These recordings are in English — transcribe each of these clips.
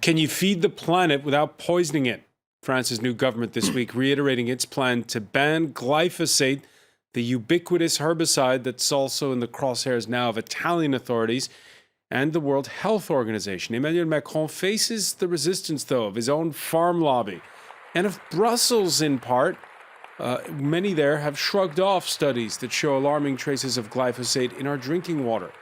Can you feed the planet without poisoning it? France's new government this week reiterating its plan to ban glyphosate, the ubiquitous herbicide that's also in the crosshairs now of Italian authorities and the World Health Organization. Emmanuel Macron faces the resistance, though, of his own farm lobby and of Brussels in part. Many there have shrugged off studies that show alarming traces of glyphosate in our drinking water.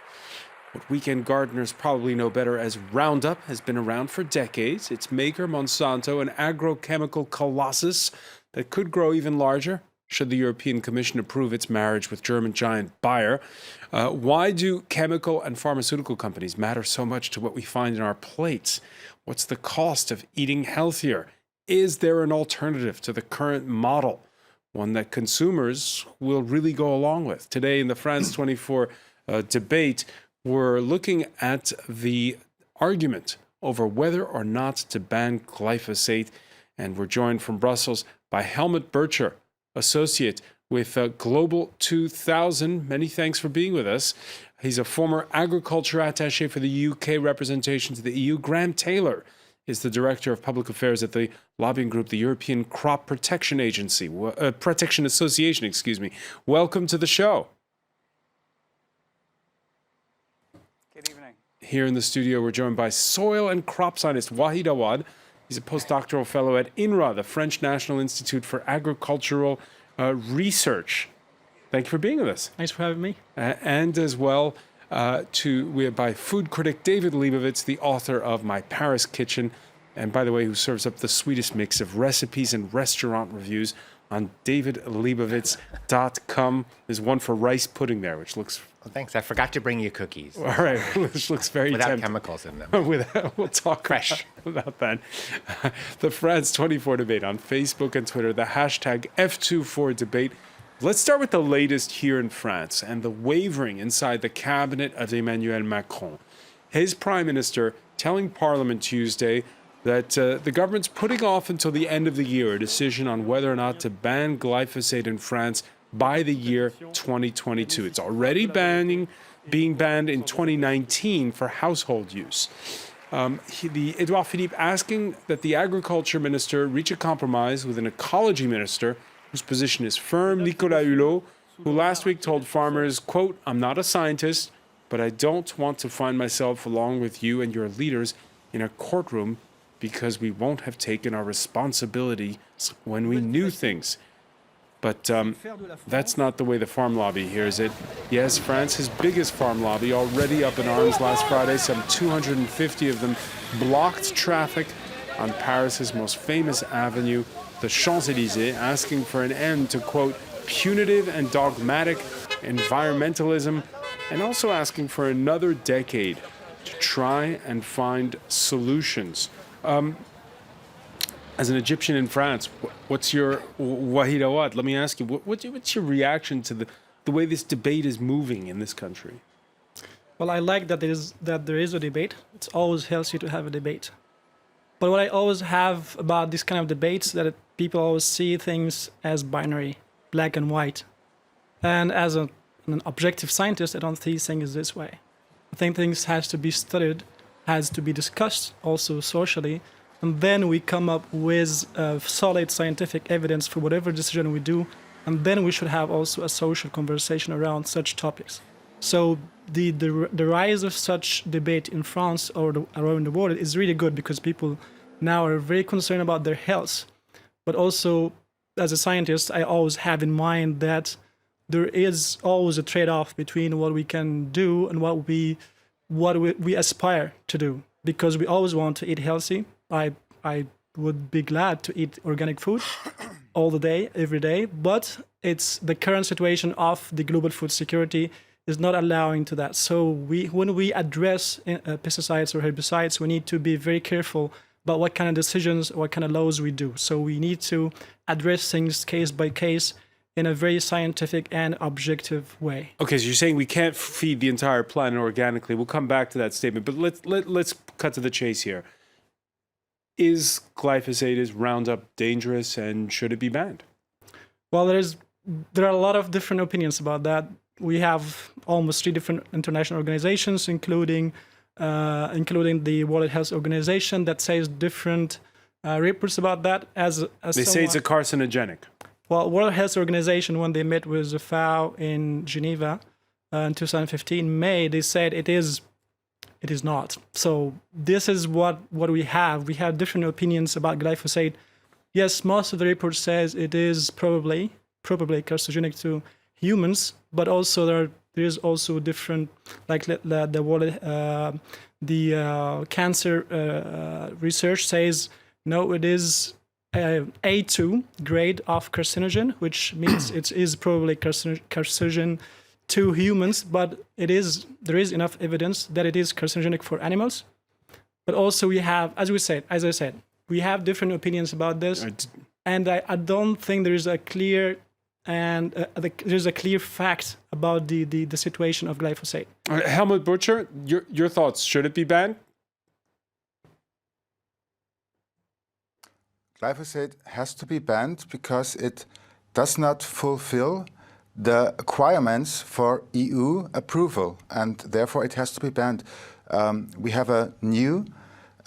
What weekend gardeners probably know better as Roundup has been around for decades. Its maker, Monsanto, an agrochemical colossus that could grow even larger should the European Commission approve its marriage with German giant Bayer. Why do chemical and pharmaceutical companies matter so much to what we find in our plates? What's the cost of eating healthier? Is there an alternative to the current model, one that consumers will really go along with? Today in the France 24 debate, we're looking at the argument over whether or not to ban glyphosate, and we're joined from Brussels by Helmut Bircher, associate with Global 2000. Many thanks for being with us. He's a former agriculture attaché for the UK representation to the EU. Graham Taylor is the director of public affairs at the lobbying group, the European Crop Protection Agency, Protection Association, excuse me. Welcome to the show. Here in the studio, we're joined by soil and crop scientist Wahid Awad. He's a postdoctoral fellow at INRA, the French National Institute for Agricultural Research. Thank you for being with us. Thanks for having me. And as well, we're by food critic David Leibovitz, the author of My Paris Kitchen, and by the way, who serves up the sweetest mix of recipes and restaurant reviews on davidleibovitz.com. There's one for rice pudding there, which looks... Well, thanks. I forgot to bring you cookies. All right, which looks very without tempting. chemicals in them. We'll talk fresh about that. The France 24 debate on Facebook and Twitter, the hashtag F24debate. Let's start with the latest here in France and the wavering inside the cabinet of Emmanuel Macron. His prime minister telling Parliament Tuesday that the government's putting off until the end of the year a decision on whether or not to ban glyphosate in France by the year 2022. It's already being banned in 2019 for household use. Edouard Philippe asking that the agriculture minister reach a compromise with an ecology minister whose position is firm, Nicolas Hulot, who last week told farmers, quote, "I'm not a scientist, but I don't want to find myself along with you and your leaders in a courtroom because we won't have taken our responsibility when we knew things." But that's not the way the farm lobby hears it. Yes, France's biggest farm lobby, already up in arms last Friday. Some 250 of them blocked traffic on Paris's most famous avenue, the Champs-Élysées, asking for an end to, quote, punitive and dogmatic environmentalism, and also asking for another decade to try and find solutions. As an Egyptian in France, what's your, Wahid Awad, let me ask you, what's your reaction to the way this debate is moving in this country? Well, I like that there is a debate. It's always healthy to have a debate. But what I always have about this kind of debates that people always see things as binary, black and white. And as an objective scientist, I don't see things this way. I think things has to be studied, has to be discussed also socially, and then we come up with solid scientific evidence for whatever decision we do, and then we should have also a social conversation around such topics. So the rise of such debate in France or around the world is really good because people now are very concerned about their health. But also, as a scientist, I always have in mind that there is always a trade-off between what we can do and what we aspire to do, because we always want to eat healthy. I would be glad to eat organic food all the day, every day, but it's the current situation of the global food security is not allowing to that. So when we address pesticides or herbicides, we need to be very careful about what kind of decisions, what kind of laws we do. So we need to address things case by case in a very scientific and objective way. Okay, so you're saying we can't feed the entire planet organically. We'll come back to that statement, but let's cut to the chase here. Is glyphosate, is Roundup dangerous, and should it be banned? Well, there are a lot of different opinions about that. We have almost 3 different international organizations, including including the World Health Organization, that says different reports about that. As They say it's a carcinogenic. well, World Health Organization, when they met with the FAO in Geneva in 2015, May, they said it is not. So this is what we have. We have different opinions about glyphosate. Yes, most of the report says it is probably carcinogenic to humans, but also there is also different, like the cancer research says no, it is A2 grade of carcinogen, which means it is probably carcinogen to humans, but there is enough evidence that it is carcinogenic for animals. But also we have, as I said, we have different opinions about this, and I don't think there is a clear there's a clear fact about the situation of glyphosate. Helmut Butcher, your thoughts? Should it be banned? Glyphosate has to be banned because it does not fulfill the requirements for EU approval, and therefore it has to be banned. We have a new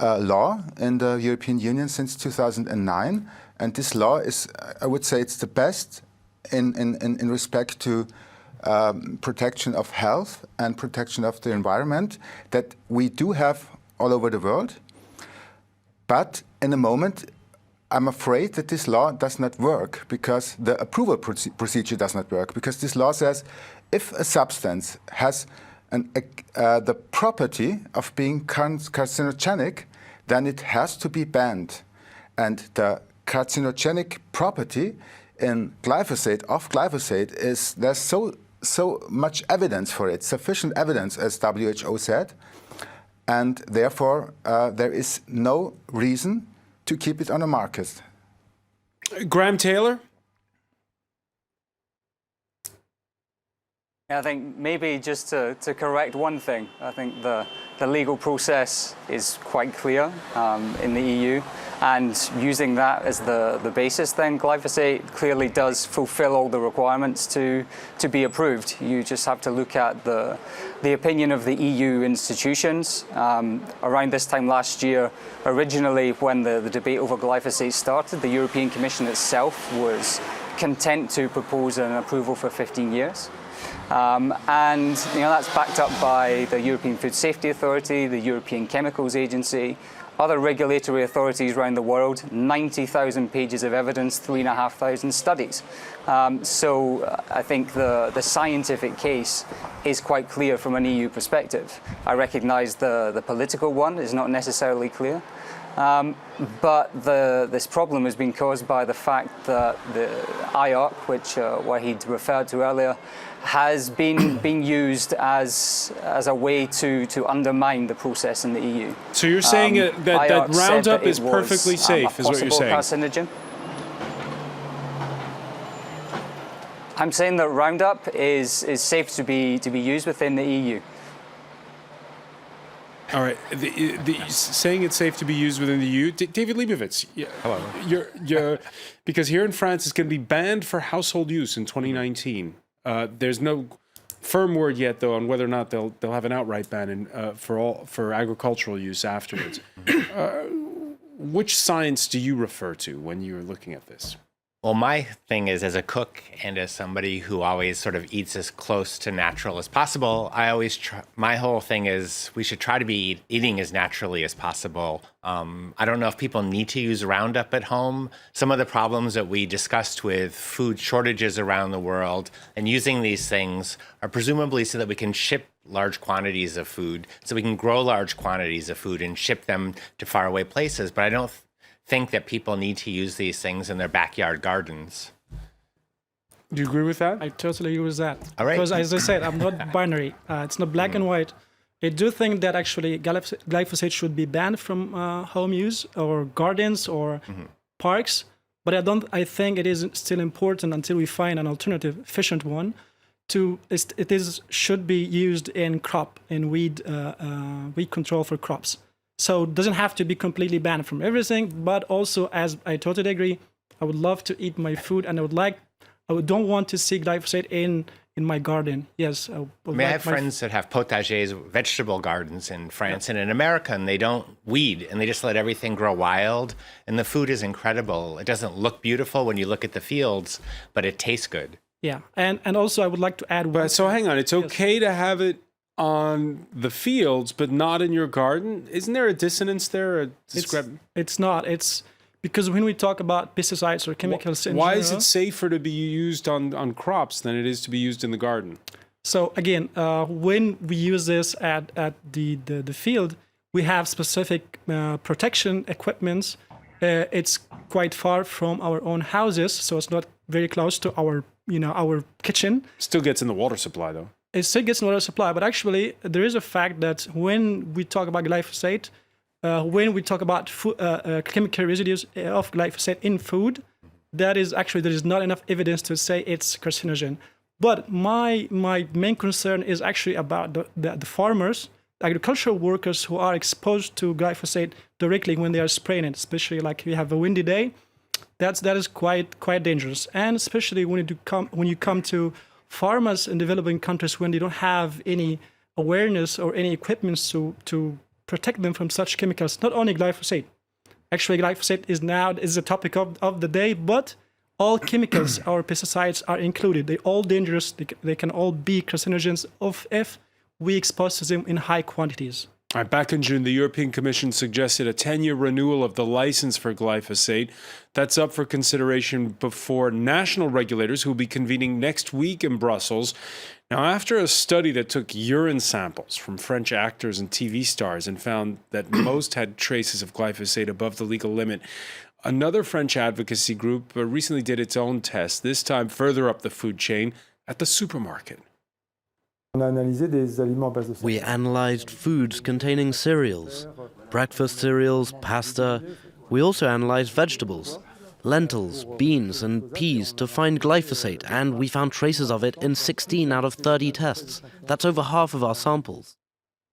law in the European Union since 2009, and this law is, I would say, it's the best in respect to protection of health and protection of the environment that we do have all over the world. But in the moment, I'm afraid that this law does not work because the approval procedure does not work, because this law says if a substance has the property of being carcinogenic, then it has to be banned. And the carcinogenic property in glyphosate is there's so much evidence for it, sufficient evidence, as WHO said, and therefore there is no reason to keep it on the market. Graham Taylor? I think maybe just to correct one thing, I think the legal process is quite clear in the EU, and using that as the basis, then glyphosate clearly does fulfill all the requirements to be approved. You just have to look at the opinion of the EU institutions. Around this time last year, originally when the debate over glyphosate started, the European Commission itself was content to propose an approval for 15 years. And that's backed up by the European Food Safety Authority, the European Chemicals Agency, other regulatory authorities around the world, 90,000 pages of evidence, 3,500 studies. So I think the scientific case is quite clear from an EU perspective. I recognize the political one is not necessarily clear. But this problem has been caused by the fact that the IARC, which Wahid referred to earlier, has been used as a way to undermine the process in the EU. So you're saying that Roundup is perfectly safe, is what you're saying? Carcinogen. I'm saying that Roundup is safe to be used within the EU. All right, saying it's safe to be used within the EU. David Leibovitz, hello. You're because here in France it's going to be banned for household use in 2019. There's no firm word yet, though, on whether or not they'll have an outright ban for agricultural use afterwards. Which science do you refer to when you're looking at this? Well, my thing is, as a cook and as somebody who always sort of eats as close to natural as possible, my whole thing is we should try to be eating as naturally as possible. I don't know if people need to use Roundup at home. Some of the problems that we discussed with food shortages around the world and using these things are presumably so that we can ship large quantities of food, so we can grow large quantities of food and ship them to faraway places. But I don't think that people need to use these things in their backyard gardens. Do you agree with that? I totally agree with that. All right. Because as I said, I'm not binary. It's not black and white. I do think that actually glyphosate should be banned from home use or gardens or parks. But I think it is still important until we find an alternative, efficient one, should be used in weed control for crops. So it doesn't have to be completely banned from everything, but also, as I totally agree, I would love to eat my food, and I don't want to see glyphosate in in my garden. Yes. I have friends that have potagers, vegetable gardens in France and in America, and they don't weed, and they just let everything grow wild. And the food is incredible. It doesn't look beautiful when you look at the fields, but it tastes good. Yeah, and also I would like to add. But so hang on, it's okay to have it on the fields, but not in your garden. Isn't there a dissonance there? It's not. It's because when we talk about pesticides or chemicals in why general, is it safer to be used on crops than it is to be used in the garden? So again, when we use this at the field, we have specific protection equipments. It's quite far from our own houses, so it's not very close to our kitchen. Still gets in the water supply though. It still gets in water supply, but actually there is a fact that when we talk about glyphosate, when we talk about chemical residues of glyphosate in food, there is not enough evidence to say it's carcinogen. But my main concern is actually about the farmers, agricultural workers who are exposed to glyphosate directly when they are spraying it, especially like you have a windy day. That is quite dangerous, and especially when you come to farmers in developing countries when they don't have any awareness or any equipment to protect them from such chemicals. Not only glyphosate. Actually, glyphosate is the topic of the day, but all chemicals or pesticides are included. They're all dangerous. They can all be carcinogens if we expose them in high quantities. All right, back in June, the European Commission suggested a 10-year renewal of the license for glyphosate. That's up for consideration before national regulators who will be convening next week in Brussels. Now, after a study that took urine samples from French actors and TV stars and found that most had traces of glyphosate above the legal limit, another French advocacy group recently did its own test, this time further up the food chain at the supermarket. We analyzed foods containing cereals, breakfast cereals, pasta. We also analyzed vegetables, lentils, beans, and peas to find glyphosate, and we found traces of it in 16 out of 30 tests. That's over half of our samples.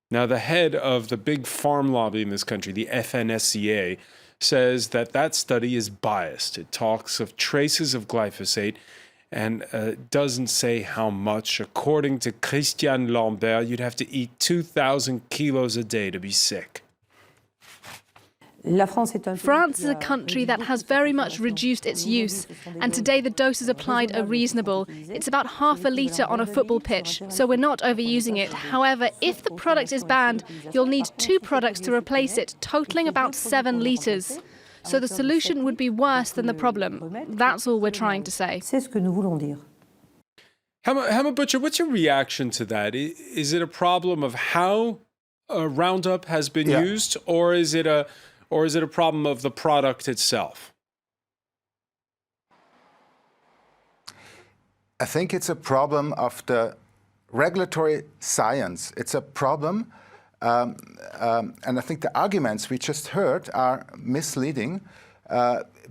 Now, the head of the big farm lobby in this country, the FNSCA, says that study is biased. It talks of traces of glyphosate and doesn't say how much. According to Christian Lambert, you'd have to eat 2,000 kilos a day to be sick. France is a country that has very much reduced its use, and today the doses applied are reasonable. It's about half a litre on a football pitch, so we're not overusing it. However, if the product is banned, you'll need 2 products to replace it, totaling about 7 litres. So the solution would be worse than the problem. That's all we're trying to say. Hamma Butcher, what's your reaction to that? Is it a problem of how Roundup has been used, or is it a problem of the product itself? I think it's a problem of the regulatory science. It's a problem, and I think the arguments we just heard are misleading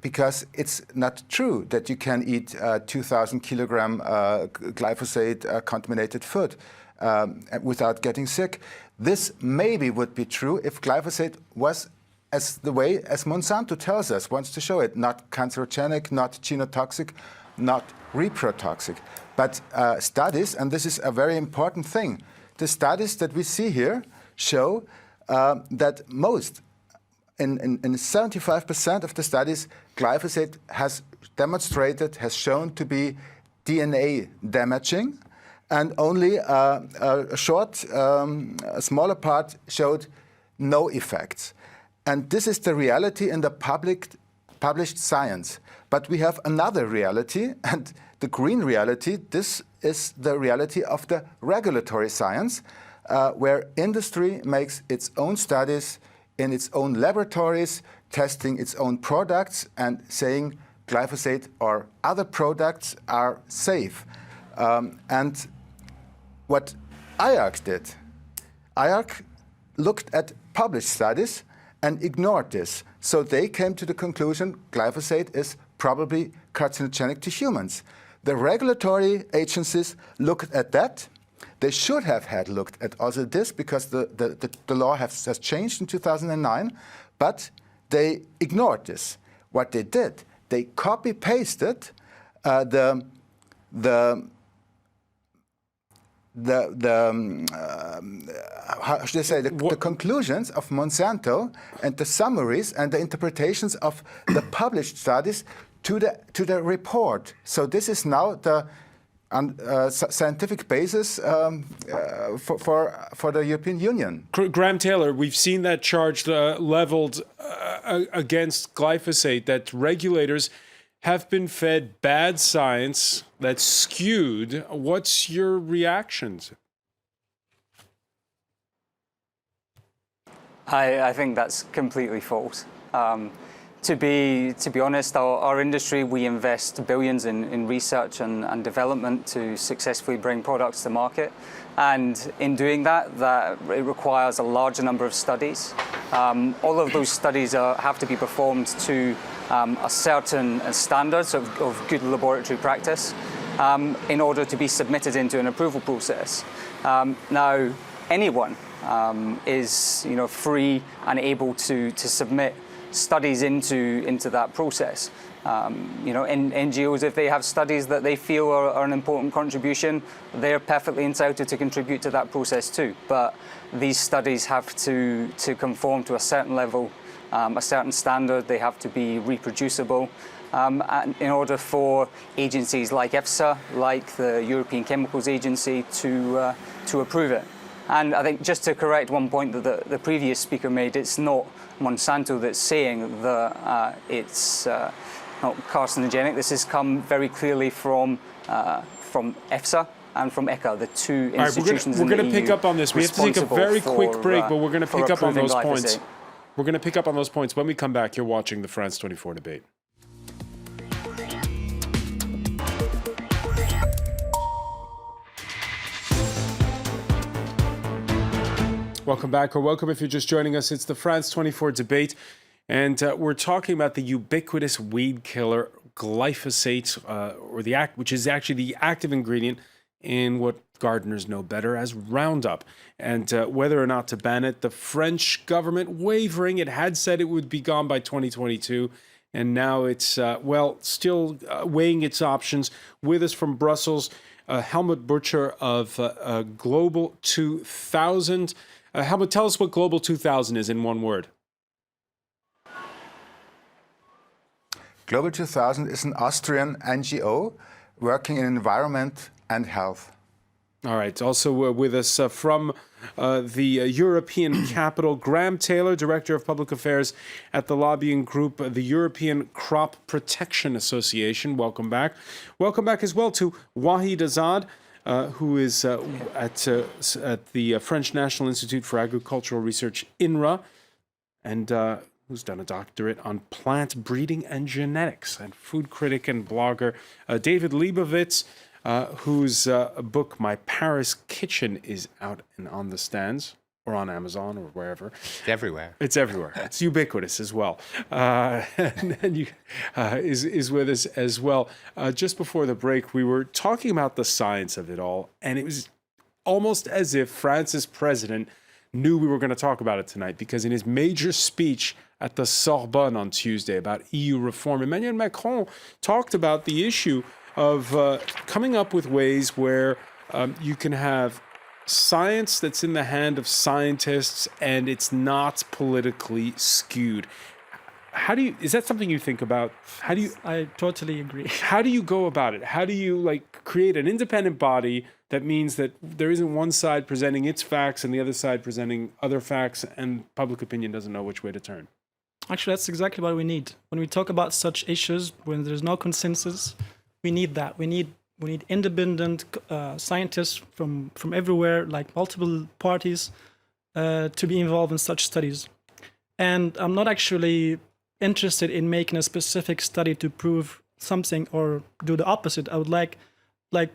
because it's not true that you can eat 2,000 kilogram glyphosate contaminated food without getting sick. This maybe would be true if glyphosate was as the way as Monsanto tells us, wants to show it, not cancerogenic, not genotoxic, not reprotoxic. But studies, and this is a very important thing, the studies that we see here show that in 75% of the studies, glyphosate has demonstrated, has shown to be DNA damaging, and only a smaller part showed no effects. And this is the reality in the published science. But we have another reality, and the green reality. This is the reality of the regulatory science, where industry makes its own studies in its own laboratories, testing its own products and saying glyphosate or other products are safe. And what IARC did, IARC looked at published studies and ignored this. So they came to the conclusion glyphosate is probably carcinogenic to humans. The regulatory agencies looked at that. They should have had looked at also this because the law has changed in 2009, but they ignored this. What they did, they copy-pasted the how should I say, the conclusions of Monsanto and the summaries and the interpretations of the published studies to the report. So this is now the scientific basis for the European Union. Graham Taylor, we've seen that charge leveled against glyphosate, that regulators have been fed bad science that's skewed. What's your reactions? I think that's completely false. To be honest, our industry, we invest billions in research and development to successfully bring products to market. And in doing that, it requires a large number of studies. All of those studies have to be performed to a certain standards of good laboratory practice in order to be submitted into an approval process. Now, anyone is free and able to submit studies into that process. NGOs, if they have studies that they feel are an important contribution, they're perfectly entitled to contribute to that process too. But these studies have to conform to a certain level, a certain standard. They have to be reproducible. And in order for agencies like EFSA, like the European Chemicals Agency, to approve it. And I think just to correct one point that the previous speaker made, it's not Monsanto that's saying that it's not carcinogenic. This has come very clearly from EFSA and from ECHA, the two institutions in the EU. We're going to pick up on this. We have to take a very quick break, but we're going to pick up on those points. We're going to pick up on those points when we come back. You're watching the France 24 debate. Welcome back, or welcome if you're just joining us. It's the France 24 debate, and we're talking about the ubiquitous weed killer glyphosate, which is actually the active ingredient in what gardeners know better as Roundup, and whether or not to ban it. The French government wavering. It had said it would be gone by 2022, and now it's still weighing its options. With us from Brussels, Helmut Butcher of Global 2000. Helmut, tell us what Global 2000 is in one word. Global 2000 is an Austrian NGO working in environment and health. All right. Also with us from the European capital, Graham Taylor, Director of Public Affairs at the lobbying group, the European Crop Protection Association. Welcome back. Welcome back as well to Wahid Azad, who is at the French National Institute for Agricultural Research, INRA, and who's done a doctorate on plant breeding and genetics, and food critic and blogger David Leibovitz, whose book, My Paris Kitchen, is out and on the stands, or on Amazon, or wherever. It's everywhere. It's everywhere. It's ubiquitous as well. And you, is with us as well. Just before the break, we were talking about the science of it all, and it was almost as if France's president knew we were going to talk about it tonight, because in his major speech at the Sorbonne on Tuesday about EU reform, Emmanuel Macron talked about the issue of coming up with ways where you can have science that's in the hand of scientists and it's not politically skewed. Is that something you think about? I totally agree. How do you go about it? How do you create an independent body that means that there isn't one side presenting its facts and the other side presenting other facts, and public opinion doesn't know which way to turn? Actually, that's exactly what we need. When we talk about such issues, when there's no consensus, we need that. We need independent scientists from everywhere, like multiple parties, to be involved in such studies. And I'm not actually interested in making a specific study to prove something or do the opposite. I would like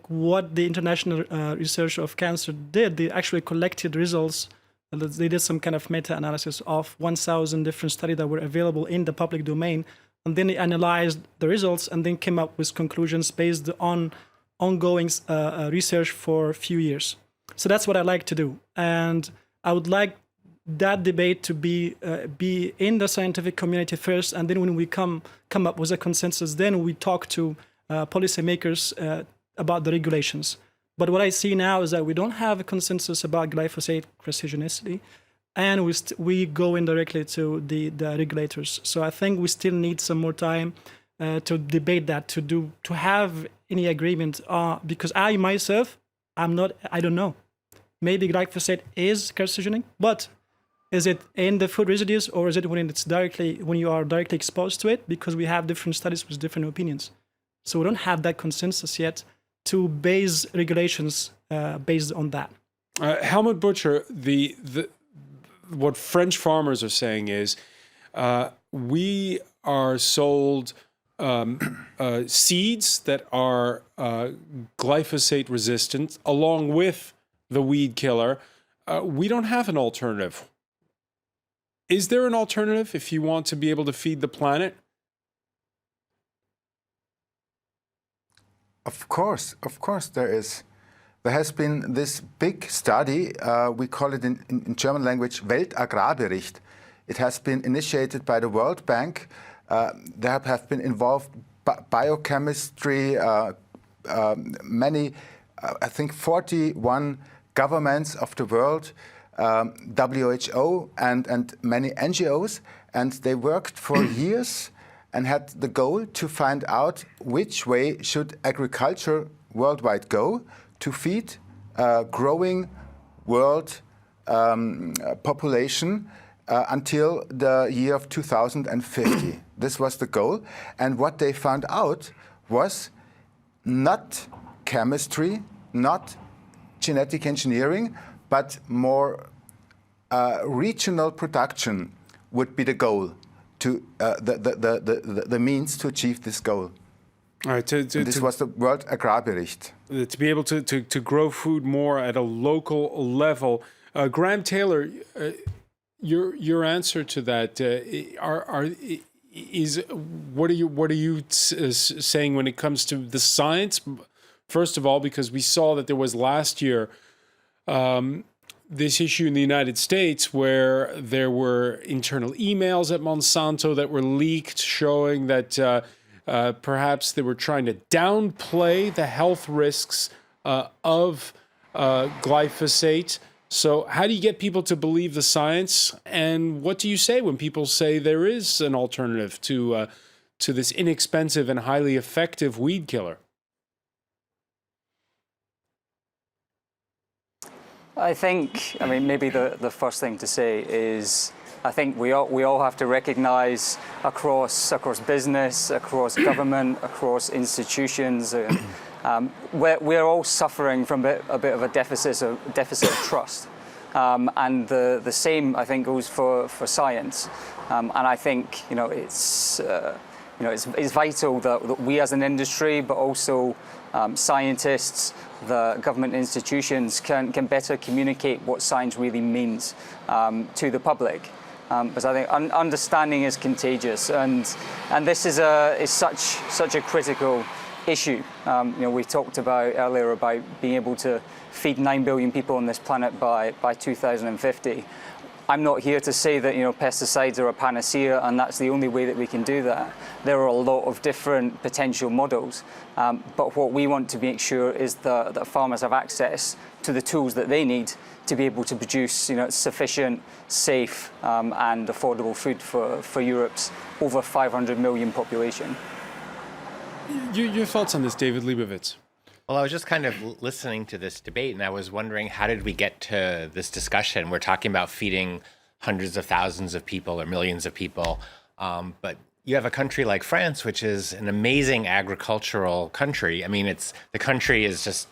what the International Research of Cancer did. They actually collected results. They did some kind of meta-analysis of 1,000 different studies that were available in the public domain. And then they analyzed the results and then came up with conclusions based on ongoing research for a few years. So that's what I like to do. And I would like that debate to be in the scientific community first, and then when we come up with a consensus, then we talk to policymakers about the regulations. But what I see now is that we don't have a consensus about glyphosate carcinogenicity, and we go indirectly to the regulators. So I think we still need some more time to debate that, to have any agreement. Because I myself, I don't know. Maybe glyphosate is carcinogenic, but is it in the food residues, or is it when you are directly exposed to it? Because we have different studies with different opinions. So we don't have that consensus yet to base regulations based on that. Helmut Butcher, what French farmers are saying is we are sold seeds that are glyphosate resistant along with the weed killer. We don't have an alternative. Is there an alternative if you want to be able to feed the planet? Of course there is. There has been this big study, we call it in German language Weltagrarbericht. It has been initiated by the World Bank. There have been involved biochemistry, many, I think 41 governments of the world, WHO and many NGOs, and they worked for years and had the goal to find out which way should agriculture worldwide go to feed growing world population until the year of 2050. This was the goal. And what they found out was not chemistry, not genetic engineering, but more regional production would be the goal, to the means to achieve this goal. All right, this was the World Agrarbericht. To be able to grow food more at a local level. Graham Taylor, your answer to that is what are you saying when it comes to the science? First of all, because we saw that there was last year this issue in the United States where there were internal emails at Monsanto that were leaked showing that perhaps they were trying to downplay the health risks of glyphosate. So how do you get people to believe the science? And what do you say when people say there is an alternative to this inexpensive and highly effective weed killer? I mean, maybe the first thing to say is I think we all have to recognize across business, across government, across institutions, we're all suffering from a bit of a deficit of trust. And the same, I think, goes for science. And I think, it's vital that we as an industry, but also scientists, the government institutions can better communicate what science really means to the public. Because I think understanding is contagious, and this is such a critical issue. We talked about earlier about being able to feed 9 billion people on this planet by 2050. I'm not here to say that pesticides are a panacea and that's the only way that we can do that. There are a lot of different potential models, but what we want to make sure is that farmers have access to the tools that they need to be able to produce sufficient, safe and affordable food for Europe's over 500 million population. Your thoughts on this, David Leibovitz? Well, I was just kind of listening to this debate, and I was wondering, how did we get to this discussion? We're talking about feeding hundreds of thousands of people or millions of people, but you have a country like France, which is an amazing agricultural country. I mean, the country is just,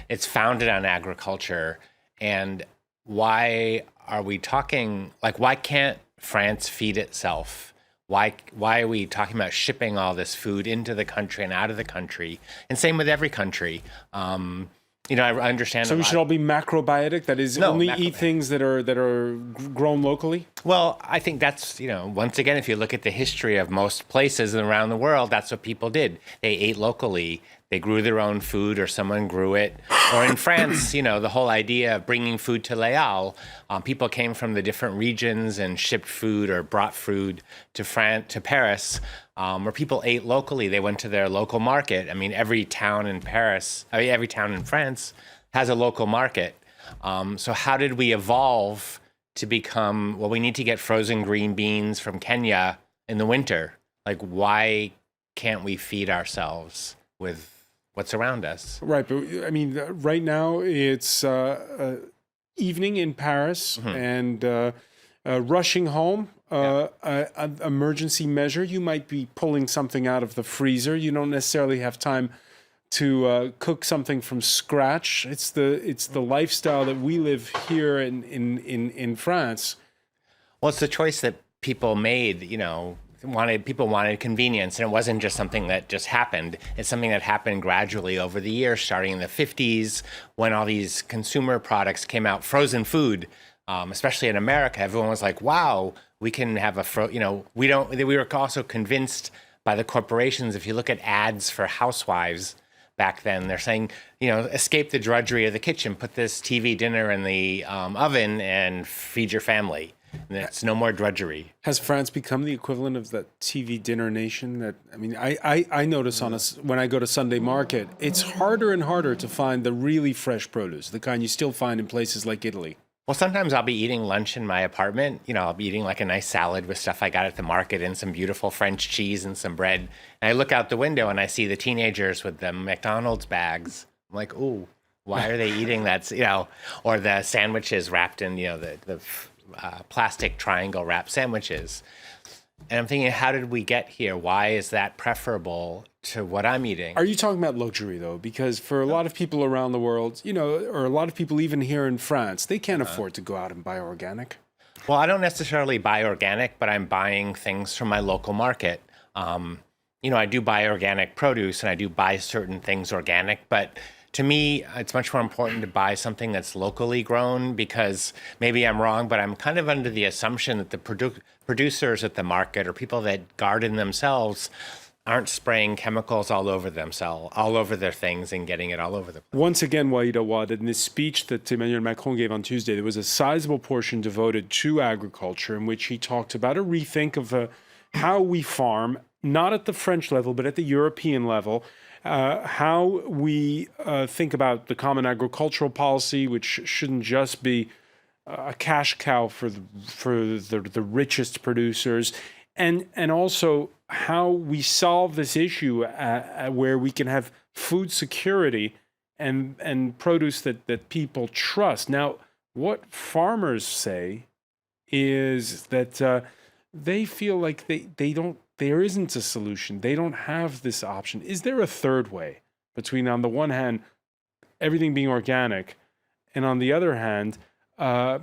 it's founded on agriculture. And why are we talking, why can't France feed itself? Why are we talking about shipping all this food into the country and out of the country? And same with every country. I understand. So we should all be macrobiotic. That is, only eat things that are grown locally. Well, I think that's once again, if you look at the history of most places around the world, that's what people did. They ate locally. they grew their own food or someone grew it. Or in France, the whole idea of bringing food to Les Halles, people came from the different regions and shipped food or brought food to Paris, where people ate locally. They went to their local market. I mean, every town in France has a local market. So how did we evolve to become, well, we need to get frozen green beans from Kenya in the winter. Like, why can't we feed ourselves with what's around us? Right, but I mean, right now it's evening in Paris and rushing home. An emergency measure. You might be pulling something out of the freezer. You don't necessarily have time to cook something from scratch. It's the lifestyle that we live here in France. Well, it's the choice that people made. People wanted convenience, and it wasn't just something that just happened. It's something that happened gradually over the years, starting in the 50s when all these consumer products came out. Frozen food, especially in America, everyone was like, "Wow, we can have we were also convinced by the corporations. If you look at ads for housewives back then, they're saying, escape the drudgery of the kitchen, put this TV dinner in the oven and feed your family. And it's no more drudgery." Has France become the equivalent of that TV dinner nation? I notice when I go to Sunday market, it's harder and harder to find the really fresh produce, the kind you still find in places like Italy. Well, sometimes I'll be eating lunch in my apartment. I'll be eating like a nice salad with stuff I got at the market and some beautiful French cheese and some bread. And I look out the window and I see the teenagers with the McDonald's bags. I'm like, ooh, why are they eating that? Or the sandwiches wrapped in, the plastic triangle wrap sandwiches. And I'm thinking, how did we get here? Why is that preferable to what I'm eating? Are you talking about luxury, though? Because for a lot of people around the world, or a lot of people even here in France, they can't afford to go out and buy organic. Well, I don't necessarily buy organic, but I'm buying things from my local market. I do buy organic produce and I do buy certain things organic, but to me, it's much more important to buy something that's locally grown, because maybe I'm wrong, but I'm kind of under the assumption that the producers at the market or people that garden themselves aren't spraying chemicals all over their things and getting it all over the place. Once again, WIBAUX, in this speech that Emmanuel Macron gave on Tuesday, there was a sizable portion devoted to agriculture in which he talked about a rethink of how we farm, not at the French level, but at the European level. How we think about the common agricultural policy, which shouldn't just be a cash cow for the richest producers, and also how we solve this issue where we can have food security and produce that people trust. Now, what farmers say is that they feel like they don't. There isn't a solution. They don't have this option. Is there a third way between, on the one hand, everything being organic, and on the other hand, a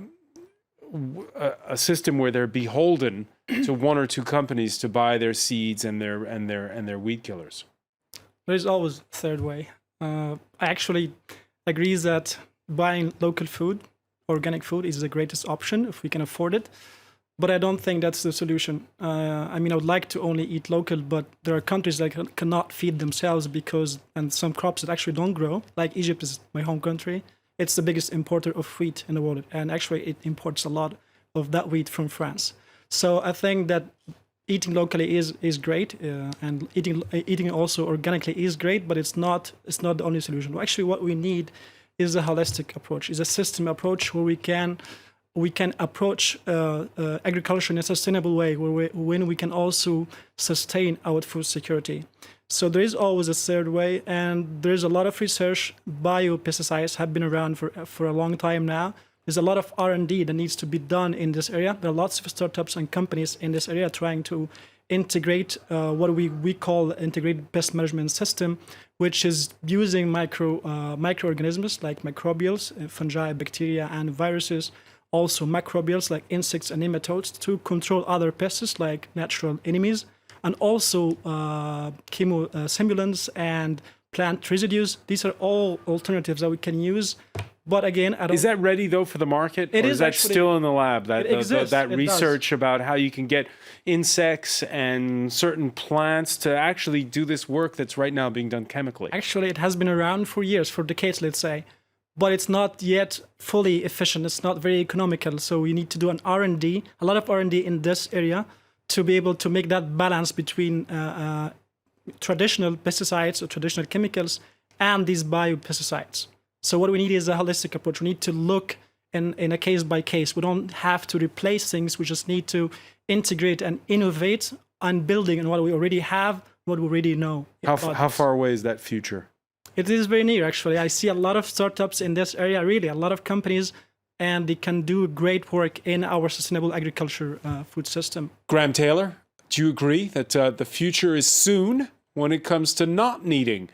system where they're beholden to one or two companies to buy their seeds and their weed killers? There's always a third way. I actually agree that buying local food, organic food, is the greatest option if we can afford it. But I don't think that's the solution. I would like to only eat local, but there are countries that cannot feed themselves and some crops that actually don't grow. Like Egypt is my home country. It's the biggest importer of wheat in the world. And actually it imports a lot of that wheat from France. So I think that eating locally is great. And eating also organically is great, but it's not the only solution. Actually, what we need is a holistic approach, is a system approach where we can approach agriculture in a sustainable way, when we can also sustain our food security. So there is always a third way, and there is a lot of research. Biopesticides have been around for a long time now. There's a lot of R&D that needs to be done in this area. There are lots of startups and companies in this area trying to integrate what we call integrated pest management system, which is using microorganisms like microbials, fungi, bacteria, and viruses, also macrobials like insects and nematodes, to control other pests like natural enemies, and also chemostimulants and plant residues. These are all alternatives that we can use, But again, I don't. Is that ready though for the market? It or is that actually- still in the lab? That It exists. that It does. research about how you can get insects and certain plants to actually do this work that's right now being done chemically. Actually, it has been around for years, for decades, let's say, but it's not yet fully efficient. It's not very economical. So we need to do an R&D, a lot of R&D in this area, to be able to make that balance between traditional pesticides or traditional chemicals and these biopesticides. So what we need is a holistic approach. We need to look in a case by case. We don't have to replace things. We just need to integrate and innovate on building on what we already have, what we already know. How far away is that future? It is very near, actually. I see a lot of startups in this area, really, a lot of companies, and they can do great work in our sustainable agriculture food system. Graham Taylor, do you agree that the future is soon when it comes to not needing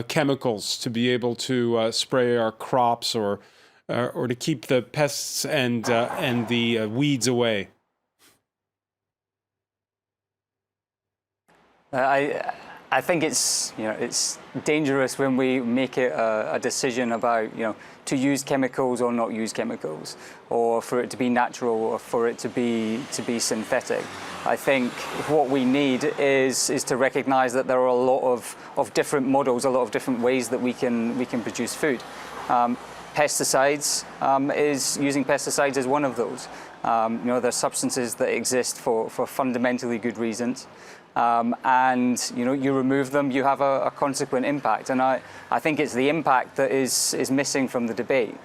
chemicals to be able to spray our crops or to keep the pests and the weeds away? I think it's it's dangerous when we make it a decision about to use chemicals or not use chemicals, or for it to be natural or for it to be synthetic. I think what we need is to recognize that there are a lot of different models, a lot of different ways that we can produce food. Pesticides using pesticides is one of those. There are substances that exist for fundamentally good reasons. And you remove them, you have a consequent impact, and I think it's the impact that is missing from the debate.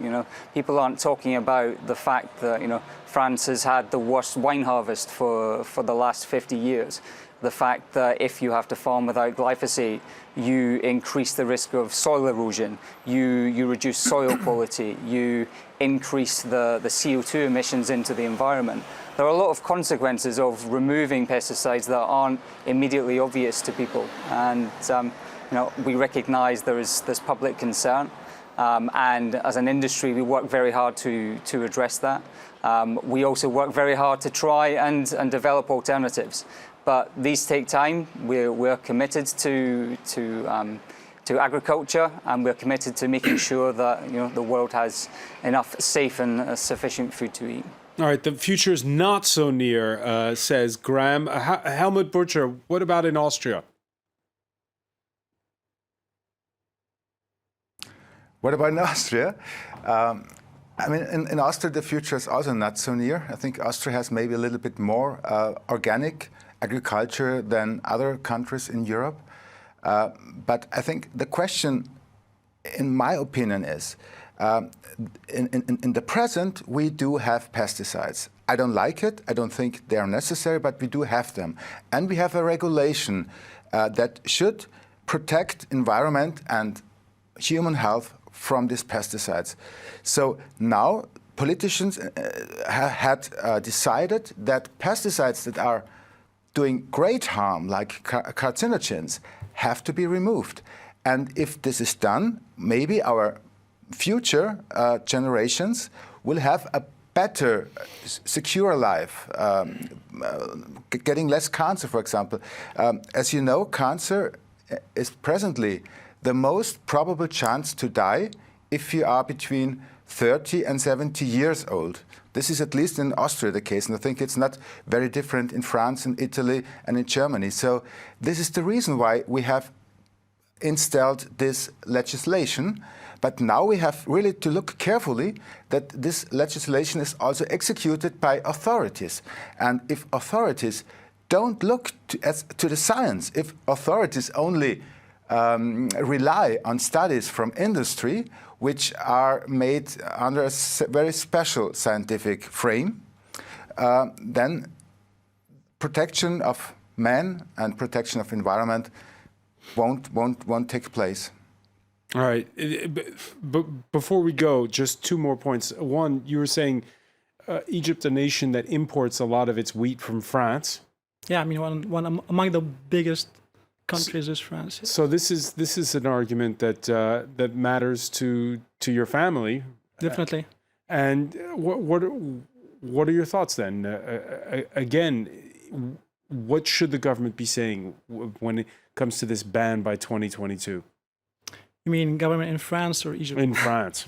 People aren't talking about the fact that France has had the worst wine harvest for the last 50 years. The fact that if you have to farm without glyphosate, you increase the risk of soil erosion, you reduce soil quality, you increase the CO2 emissions into the environment. There are a lot of consequences of removing pesticides that aren't immediately obvious to people, and we recognise there's public concern, and as an industry we work very hard to address that. We also work very hard to try and develop alternatives, but these take time. We're committed to agriculture, and we're committed to making sure that the world has enough safe and sufficient food to eat. All right, the future is not so near, says Graham. Helmut Butcher, what about in Austria? What about in Austria? I mean, in Austria, the future is also not so near. I think Austria has maybe a little bit more organic agriculture than other countries in Europe. But I think the question, in my opinion, is in the present, we do have pesticides. I don't like it. I don't think they are necessary, but we do have them. And we have a regulation that should protect environment and human health from these pesticides. So now politicians had decided that pesticides that are doing great harm, like carcinogens, have to be removed. And if this is done, maybe our future generations will have a better, secure life, getting less cancer, for example. As you know, cancer is presently the most probable chance to die if you are between 30 and 70 years old. This is at least in Austria the case, and I think it's not very different in France, in Italy, and in Germany. So this is the reason why we have installed this legislation. But now we have really to look carefully that this legislation is also executed by authorities. And if authorities don't look to the science, if authorities only rely on studies from industry, which are made under a very special scientific frame, then protection of man and protection of environment won't take place. All right. But before we go, just two more points. One, you were saying Egypt, a nation that imports a lot of its wheat from France. Yeah, I mean, one among the biggest countries is France. So this is an argument that that matters to your family. Definitely. And what are your thoughts then? Again, what should the government be saying when it comes to this ban by 2022? You mean government in France or Egypt? In France.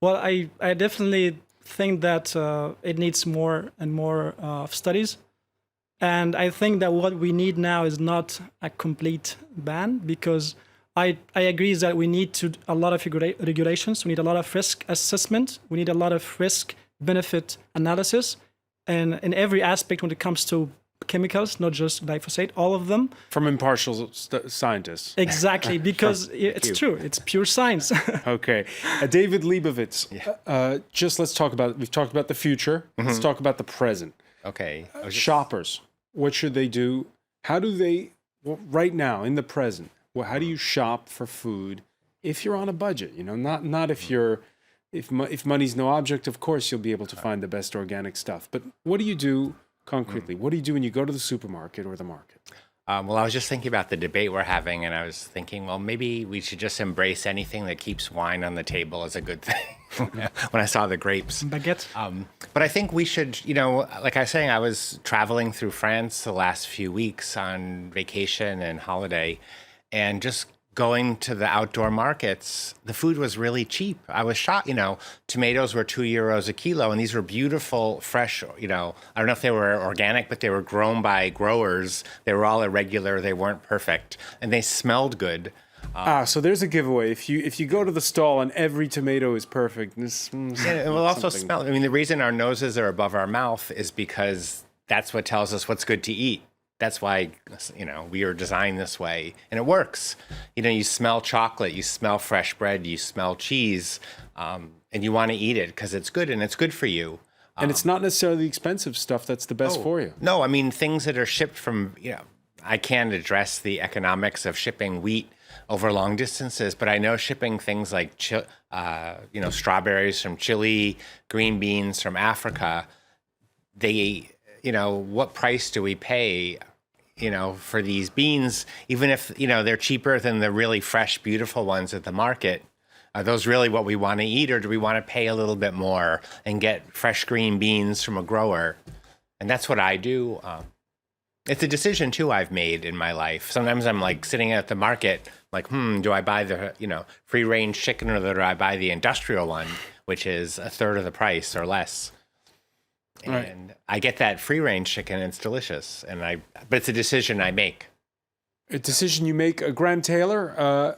Well, I definitely think that it needs more and more studies. And I think that what we need now is not a complete ban, because I agree that we need a lot of regulations. We need a lot of risk assessment. We need a lot of risk benefit analysis, and in every aspect when it comes to chemicals, not just glyphosate, all of them. From impartial scientists. Exactly, because it's true. It's pure science. Okay. David Leibovitz, let's talk about, we've talked about the future. Let's talk about the present. Okay. Shoppers, what should they do? How do they, right now, in the present, how do you shop for food if you're on a budget? You know, not if you're, if money's no object, of course you'll be able to find the best organic stuff. But what do you do concretely? What do you do when you go to the supermarket or the market? Well, I was just thinking about the debate we're having, and I was thinking, well, maybe we should just embrace anything that keeps wine on the table as a good thing. When I saw the grapes. Baguette. But I think we should, you know, like I was saying, I was traveling through France the last few weeks on vacation and holiday, and just going to the outdoor markets, the food was really cheap. I was shocked, you know, tomatoes were €2 a kilo, and these were beautiful, fresh, you know, I don't know if they were organic, but they were grown by growers. They were all irregular. They weren't perfect, and they smelled good. So there's a giveaway. If you go to the stall and every tomato is perfect, And it will also smell. I mean, the reason our noses are above our mouth is because that's what tells us what's good to eat. That's why, you know, we are designed this way, and it works. You know, you smell chocolate, you smell fresh bread, you smell cheese, and you want to eat it because it's good and it's good for you. And it's not necessarily expensive stuff that's the best for you. No, I mean, things that are shipped from, you know, I can't address the economics of shipping wheat over long distances, but I know shipping things like, you know, strawberries from Chile, green beans from Africa, they, you know, what price do we pay, you know, for these beans, even if, you know, they're cheaper than the really fresh, beautiful ones at the market? Are those really what we want to eat, or do we want to pay a little bit more and get fresh green beans from a grower? And that's what I do. It's a decision, too, I've made in my life. Sometimes I'm like sitting at the market, like, do I buy the, you know, free-range chicken, or do I buy the industrial one, which is a third of the price or less? And I get that free-range chicken, and it's delicious. But it's a decision I make. A decision you make. Graham Taylor,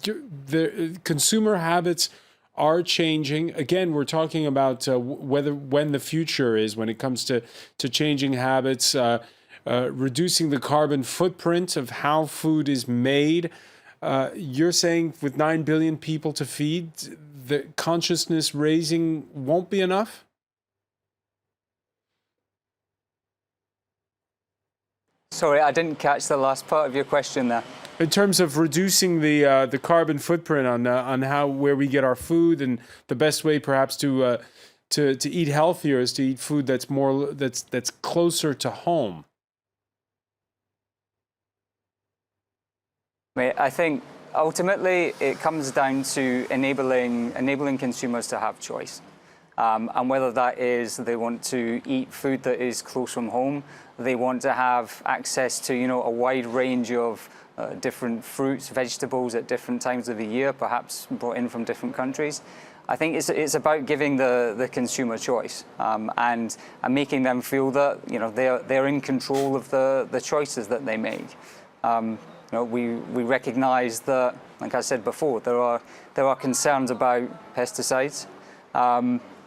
the consumer habits are changing. Again, we're talking about when the future is when it comes to changing habits, reducing the carbon footprint of how food is made. You're saying with 9 billion people to feed, the consciousness raising won't be enough? Sorry, I didn't catch the last part of your question there. In terms of reducing the carbon footprint on where we get our food, and the best way perhaps to eat healthier is to eat food that's closer to home. I think ultimately it comes down to enabling consumers to have choice. And whether that is they want to eat food that is close from home, they want to have access to, you know, a wide range of different fruits, vegetables at different times of the year, perhaps brought in from different countries. I think it's about giving the consumer choice and making them feel that, you know, they're in control of the choices that they make. You know, we recognise that, like I said before, there are concerns about pesticides.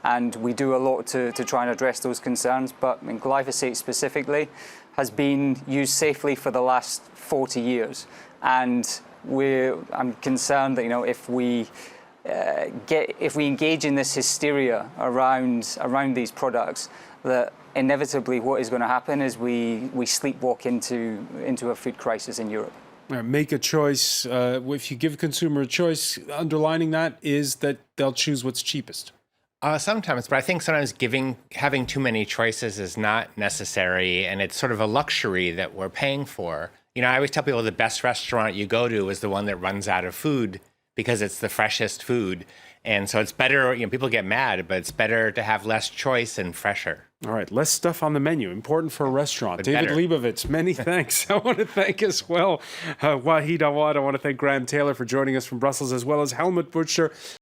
And we do a lot to try and address those concerns, but I mean, glyphosate specifically has been used safely for the last 40 years. And I'm concerned that, you know, if we engage in this hysteria around these products, that inevitably what is going to happen is we sleepwalk into a food crisis in Europe. Make a choice. If you give a consumer a choice, underlining that is that they'll choose what's cheapest. Sometimes, but I think sometimes having too many choices is not necessary, and it's sort of a luxury that we're paying for. You know, I always tell people the best restaurant you go to is the one that runs out of food because it's the freshest food. And so it's better, you know, people get mad, but it's better to have less choice and fresher. All right, less stuff on the menu, important for a restaurant. But David better. Leibovitz, many thanks. I want to thank as well Wahid Awad. I want to thank Graham Taylor for joining us from Brussels, as well as Helmut Butcher.